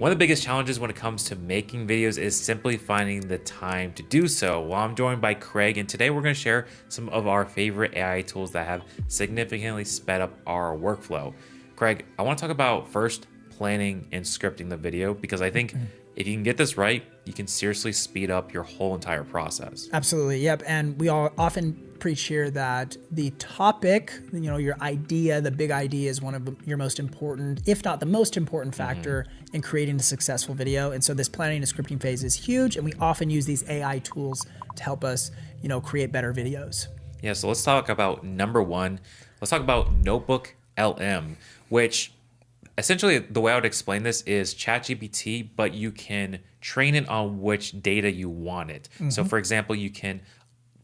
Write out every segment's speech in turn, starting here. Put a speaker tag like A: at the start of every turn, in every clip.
A: One of the biggest challenges when it comes to making videos is simply finding the time to do so. Well, I'm joined by Craig, and today we're going to share some of our favorite AI tools that have significantly sped up our workflow. Craig, I want to talk about first planning and scripting the video, because I think if you can get this right, you can seriously speed up your whole entire process.
B: Absolutely. Yep. And we all often preach here that the topic, your idea, the big idea is one of your most important, if not the most important factor in creating a successful video. And so this planning and scripting phase is huge. And we often use these AI tools to help us, create better videos.
A: Yeah. So let's talk about number one. Let's talk about Notebook LM, which essentially the way I would explain this is ChatGPT, but you can train it on which data you want it. So for example, you can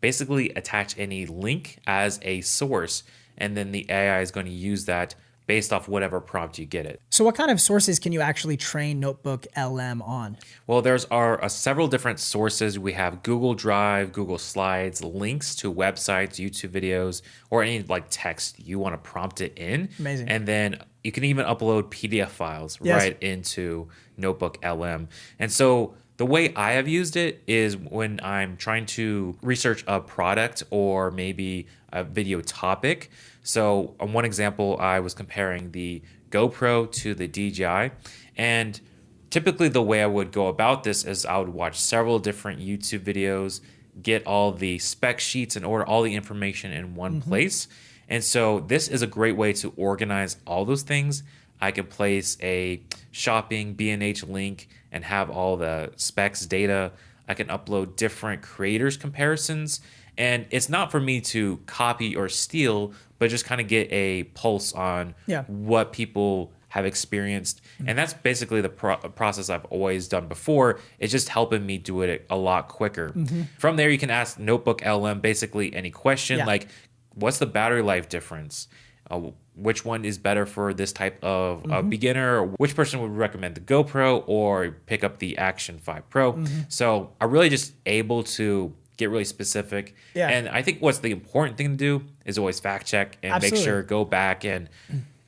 A: basically attach any link as a source, and then the AI is going to use that based off whatever prompt you get it.
B: So what kind of sources can you actually train Notebook LM on?
A: Well, there's several different sources. We have Google Drive, Google Slides, links to websites, YouTube videos, or any like text you want to prompt it in.
B: Amazing.
A: And then you can even upload PDF files right into Notebook LM. And so the way I have used it is when I'm trying to research a product or maybe a video topic. So on one example, I was comparing the GoPro to the DJI. And typically the way I would go about this is I would watch several different YouTube videos, get all the spec sheets and order all the information in one place. And so this is a great way to organize all those things. I can place a shopping B&H link and have all the specs data. I can upload different creators comparisons. And it's not for me to copy or steal, but just kind of get a pulse on what people have experienced. And that's basically the process I've always done before. It's just helping me do it a lot quicker. From there, you can ask Notebook LM basically any question, like what's the battery life difference? Which one is better for this type of beginner? Or which person would recommend the GoPro or pick up the Action 5 Pro? So I'm really just able to get really specific. And I think what's the important thing to do is always fact check and make sure, go back, and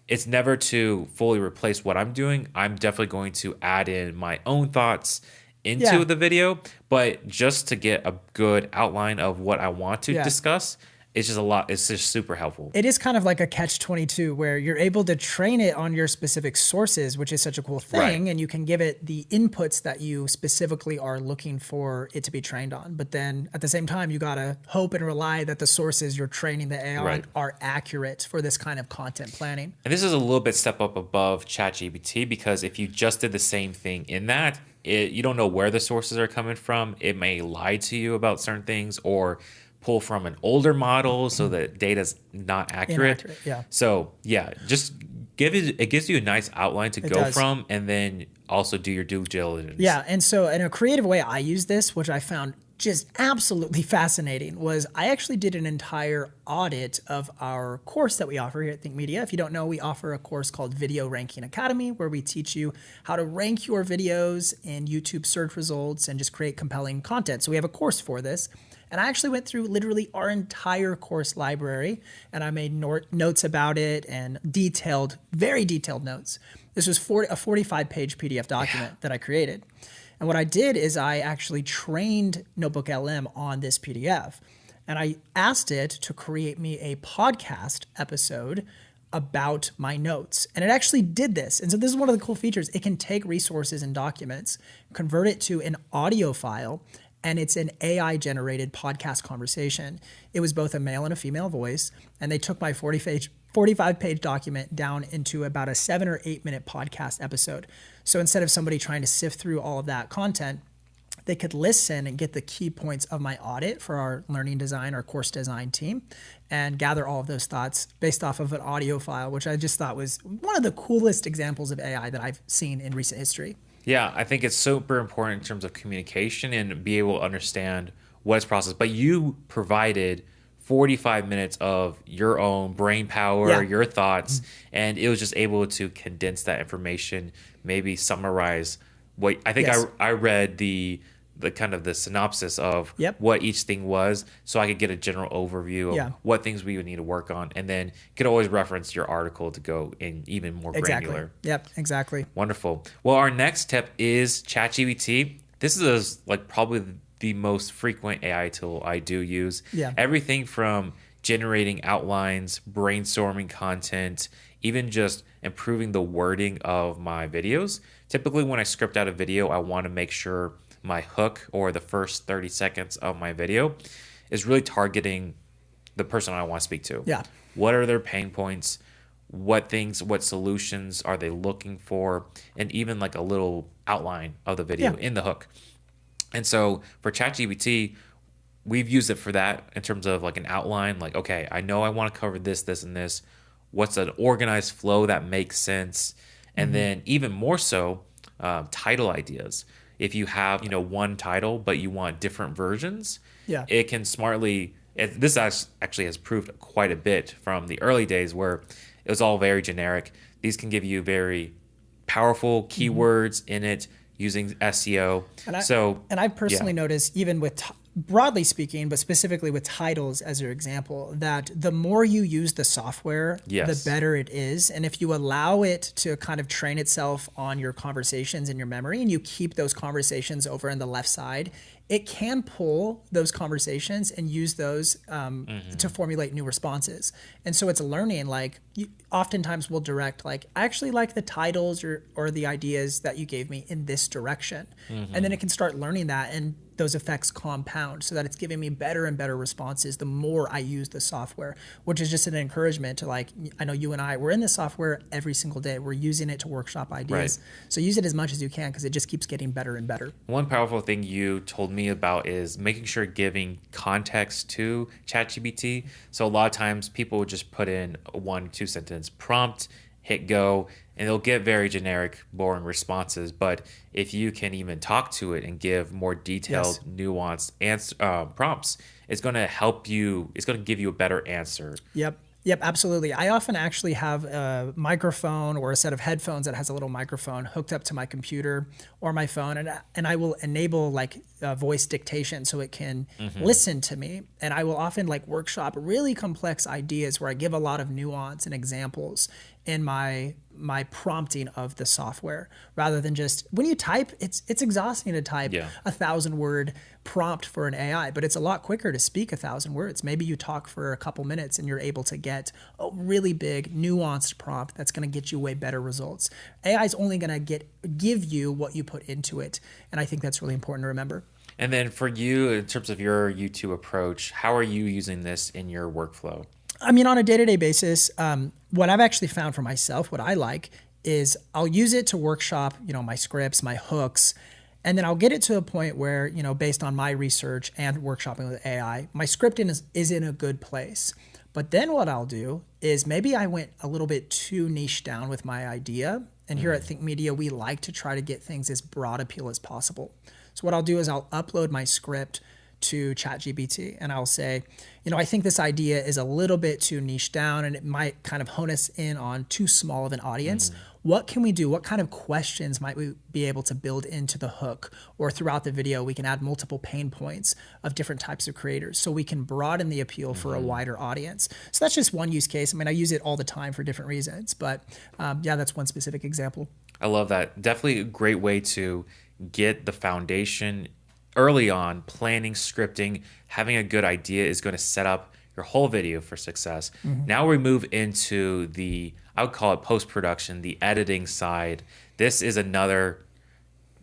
A: it's never to fully replace what I'm doing. I'm definitely going to add in my own thoughts into the video, but just to get a good outline of what I want to discuss. It's just a lot. It's just super helpful.
B: It is kind of like a catch-22 where you're able to train it on your specific sources, which is such a cool thing. And you can give it the inputs that you specifically are looking for it to be trained on. But then at the same time, you got to hope and rely that the sources you're training the AI on are accurate for this kind of content planning.
A: And this is a little bit step up above ChatGPT, because if you just did the same thing in that, you don't know where the sources are coming from. It may lie to you about certain things or pull from an older model so that data's not accurate. So just it gives you a nice outline to go from, and then also do your due diligence.
B: And so in a creative way I use this, which I found just absolutely fascinating, was I actually did an entire audit of our course that we offer here at Think Media. If you don't know, we offer a course called Video Ranking Academy, where we teach you how to rank your videos in YouTube search results and just create compelling content. So we have a course for this. And I actually went through literally our entire course library, and I made notes about it and very detailed notes. This was a 45-page PDF document that I created. And what I did is I actually trained Notebook LM on this PDF. And I asked it to create me a podcast episode about my notes. And it actually did this. And so this is one of the cool features. It can take resources and documents, convert it to an audio file, and it's an AI-generated podcast conversation. It was both a male and a female voice, and they took my 45-page document down into about a 7 or 8 minute podcast episode. So instead of somebody trying to sift through all of that content, they could listen and get the key points of my audit for our learning design, our course design team, and gather all of those thoughts based off of an audio file, which I just thought was one of the coolest examples of AI that I've seen in recent history.
A: Yeah, I think it's super important in terms of communication and be able to understand what is processed. But you provided 45 minutes of your own brain power, your thoughts, and it was just able to condense that information, maybe summarize what I think. I read the the kind of the synopsis of
B: Yep.
A: what each thing was, so I could get a general overview of what things we would need to work on, and then you could always reference your article to go in even more granular.
B: Yep, exactly.
A: Wonderful. Well, our next tip is ChatGPT. This is like probably the most frequent AI tool I do use.
B: Yeah.
A: Everything from generating outlines, brainstorming content, even just improving the wording of my videos. Typically, when I script out a video, I want to make sure my hook or the first 30 seconds of my video is really targeting the person I want to speak to.
B: Yeah.
A: What are their pain points? What solutions are they looking for? And even like a little outline of the video in the hook. And so for ChatGPT, we've used it for that in terms of like an outline. Like, okay, I know I want to cover this, this, and this. What's an organized flow that makes sense? And then even more so, title ideas. If you have, one title, but you want different versions, it can smartly, this actually has proved quite a bit from the early days where it was all very generic. These can give you very powerful keywords in it using SEO.
B: And I've personally noticed, even with broadly speaking, but specifically with titles as your example, that the more you use the software, the better it is. And if you allow it to kind of train itself on your conversations in your memory, and you keep those conversations over on the left side, it can pull those conversations and use those to formulate new responses. And so it's learning, like, oftentimes we'll direct, like, I actually like the titles or the ideas that you gave me in this direction. And then it can start learning that, and those effects compound so that it's giving me better and better responses the more I use the software, which is just an encouragement to, like, I know you and I, we're in the software every single day. We're using it to workshop ideas. So use it as much as you can, because it just keeps getting better and better.
A: One powerful thing you told me about is making sure giving context to ChatGPT. So a lot of times people would just put in a 1-2 sentence prompt, hit go, and they'll get very generic, boring responses. But if you can even talk to it and give more detailed, nuanced prompts, it's going to help you. It's going to give you a better answer.
B: Yep, absolutely. I often actually have a microphone or a set of headphones that has a little microphone hooked up to my computer or my phone, and I will enable like voice dictation so it can listen to me. And I will often like workshop really complex ideas where I give a lot of nuance and examples in my prompting of the software, rather than just, when you type, it's exhausting to type 1,000-word prompt for an AI, but it's a lot quicker to speak 1,000 words. Maybe you talk for a couple minutes and you're able to get a really big nuanced prompt that's going to get you way better results. AI is only going to give you what you put into it, and I think that's really important to remember.
A: And then for you, in terms of your YouTube approach, how are you using this in your workflow?
B: I mean, on a day-to-day basis, what I've actually found for myself, what I like, is I'll use it to workshop, my scripts, my hooks, and then I'll get it to a point where, based on my research and workshopping with AI, my scripting is in a good place. But then what I'll do is maybe I went a little bit too niche down with my idea. And here at Think Media, we like to try to get things as broad appeal as possible. So what I'll do is I'll upload my script to ChatGPT, and I'll say, I think this idea is a little bit too niche down, and it might kind of hone us in on too small of an audience. What can we do? What kind of questions might we be able to build into the hook, or throughout the video, we can add multiple pain points of different types of creators so we can broaden the appeal for a wider audience. So that's just one use case. I mean, I use it all the time for different reasons, but that's one specific example.
A: I love that. Definitely a great way to get the foundation early on. Planning, scripting, having a good idea is going to set up your whole video for success. Now we move into I would call it post-production, the editing side. This is another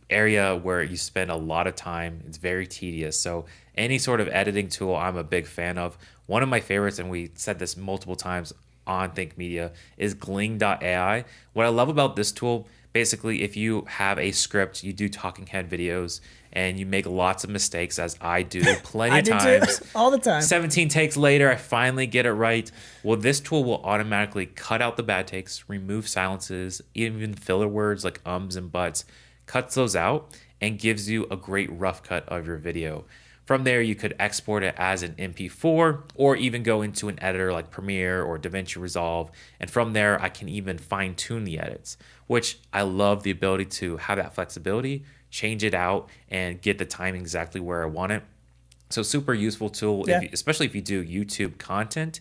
A: area where you spend a lot of time. It's very tedious. So any sort of editing tool, I'm a big fan of. One of my favorites, and we said this multiple times on Think Media, is Gling.ai. What I love about this tool, basically, if you have a script, you do talking head videos, and you make lots of mistakes, as I do plenty of times.
B: All the time.
A: 17 takes later, I finally get it right. Well, this tool will automatically cut out the bad takes, remove silences, even filler words like ums and buts, cuts those out, and gives you a great rough cut of your video. From there, you could export it as an MP4 or even go into an editor like Premiere or DaVinci Resolve. And from there, I can even fine tune the edits, which I love the ability to have that flexibility, change it out, and get the timing exactly where I want it. So super useful tool, especially if you do YouTube content.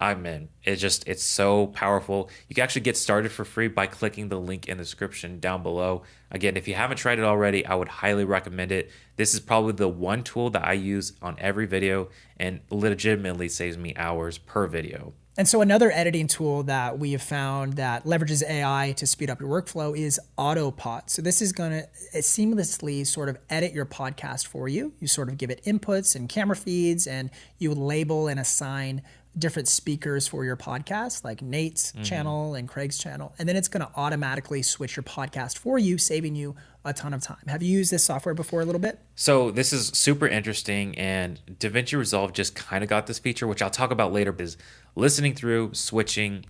A: I'm in. It's so powerful. You can actually get started for free by clicking the link in the description down below. Again, if you haven't tried it already, I would highly recommend it. This is probably the one tool that I use on every video and legitimately saves me hours per video.
B: And so another editing tool that we have found that leverages AI to speed up your workflow is Autopod. So this is going to seamlessly sort of edit your podcast for you. You sort of give it inputs and camera feeds, and you label and assign different speakers for your podcast, like Nate's channel and Craig's channel. And then it's going to automatically switch your podcast for you, saving you a ton of time. Have you used this software before a little bit?
A: So this is super interesting, and DaVinci Resolve just kind of got this feature, which I'll talk about later, is listening through, switching.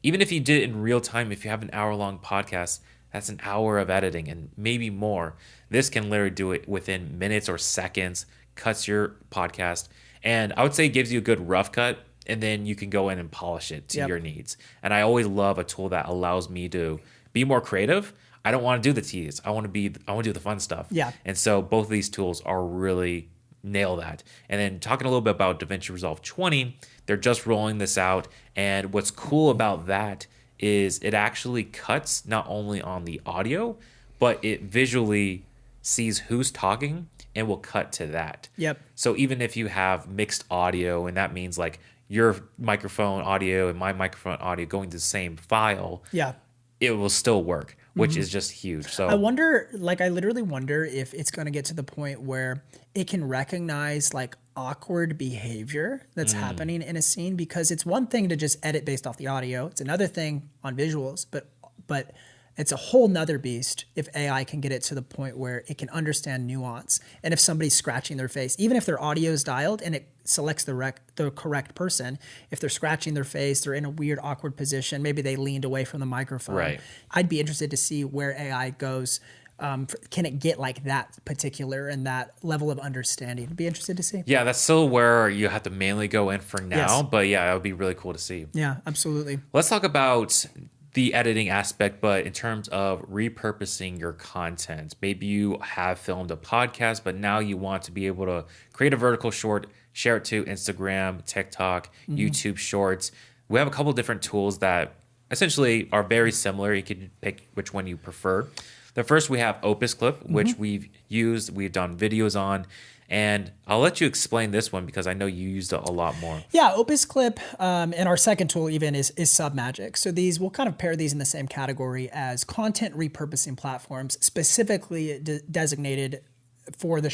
A: Even if you did it in real time, if you have an hour-long podcast, that's an hour of editing and maybe more. This can literally do it within minutes or seconds, cuts your podcast. And I would say it gives you a good rough cut, and then you can go in and polish it to your needs. And I always love a tool that allows me to be more creative. I don't want to do the tedious. I want to do the fun stuff.
B: Yeah.
A: And so both of these tools are really nail that. And then talking a little bit about DaVinci Resolve 20, they're just rolling this out. And what's cool about that is it actually cuts not only on the audio, but it visually sees who's talking and will cut to that.
B: Yep.
A: So even if you have mixed audio, and that means like your microphone audio and my microphone audio going to the same file, it will still work, which is just huge. So
B: I wonder, like, I literally wonder if it's going to get to the point where it can recognize like awkward behavior that's happening in a scene, because it's one thing to just edit based off the audio. It's another thing on visuals, but it's a whole nother beast if AI can get it to the point where it can understand nuance. And if somebody's scratching their face, even if their audio is dialed and it selects the correct person, if they're scratching their face, they're in a weird, awkward position, maybe they leaned away from the microphone.
A: Right.
B: I'd be interested to see where AI goes. Can it get like that particular and that level of understanding? I'd be interested to see.
A: Yeah, that's still where you have to manually go in for now.
B: Yes.
A: But yeah, it would be really cool to see.
B: Yeah, absolutely.
A: Let's talk about the editing aspect, but in terms of repurposing your content. Maybe you have filmed a podcast, but now you want to be able to create a vertical short, share it to Instagram, TikTok, YouTube Shorts. We have a couple different tools that essentially are very similar. You can pick which one you prefer. The first, we have Opus Clip, which we've done videos on. And I'll let you explain this one because I know you used it a lot more.
B: Yeah, Opus Clip, and our second tool even is Submagic. So we'll kind of pair these in the same category as content repurposing platforms, specifically designated for the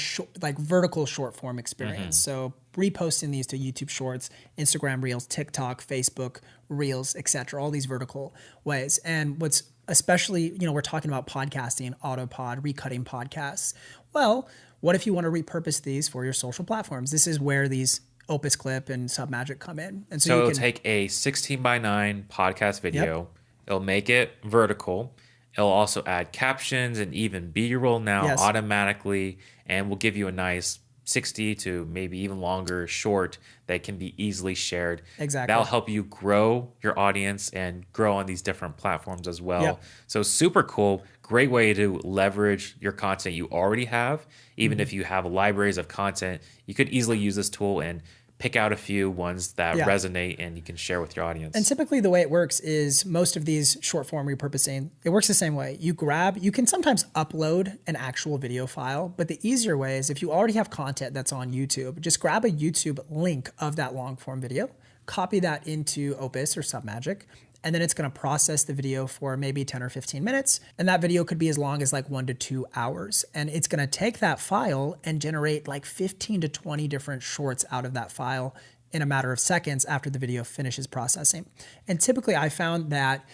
B: vertical short form experience. So reposting these to YouTube Shorts, Instagram Reels, TikTok, Facebook Reels, etc. All these vertical ways. And what's especially, we're talking about podcasting, Autopod, recutting podcasts. Well, what if you want to repurpose these for your social platforms? This is where these Opus Clip and Submagic come in. And so
A: it'll take a 16:9 podcast video. It'll make it vertical. It'll also add captions and even B-roll now automatically, and will give you a nice 60 to maybe even longer short that can be easily shared.
B: Exactly.
A: That'll help you grow your audience and grow on these different platforms as well. So super cool. Great way to leverage your content you already have. Even if you have libraries of content, you could easily use this tool and pick out a few ones that resonate and you can share with your audience.
B: And typically the way it works is most of these short form repurposing, it works the same way. You can sometimes upload an actual video file, but the easier way is if you already have content that's on YouTube, just grab a YouTube link of that long form video, copy that into Opus or Submagic, and then it's going to process the video for maybe 10 or 15 minutes. And that video could be as long as like 1 to 2 hours. And it's going to take that file and generate like 15 to 20 different shorts out of that file in a matter of seconds after the video finishes processing. And typically I found that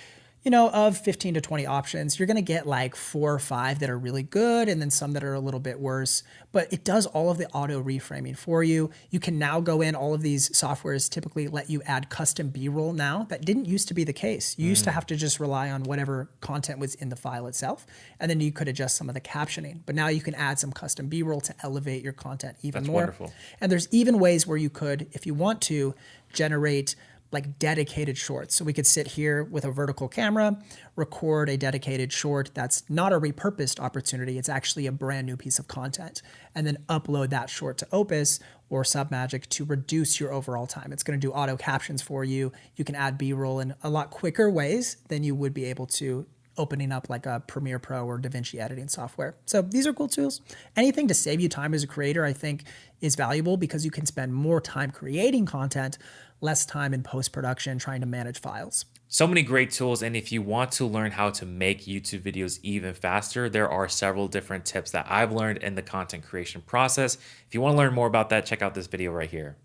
B: of 15 to 20 options, you're going to get like 4 or 5 that are really good and then some that are a little bit worse. But it does all of the auto reframing for you. You can now go in, all of these softwares typically let you add custom B-roll now. That didn't used to be the case. You used to have to just rely on whatever content was in the file itself, and then you could adjust some of the captioning. But now you can add some custom B-roll to elevate your content even
A: That's
B: more.
A: wonderful.
B: And there's even ways where you could, if you want to, generate like dedicated shorts. So we could sit here with a vertical camera, record a dedicated short that's not a repurposed opportunity. It's actually a brand new piece of content, and then upload that short to Opus or Submagic to reduce your overall time. It's going to do auto captions for you. You can add B-roll in a lot quicker ways than you would be able to opening up like a Premiere Pro or DaVinci editing software. So these are cool tools. Anything to save you time as a creator, I think, is valuable because you can spend more time creating content, less time in post-production trying to manage files.
A: So many great tools, and if you want to learn how to make YouTube videos even faster, there are several different tips that I've learned in the content creation process. If you want to learn more about that, check out this video right here.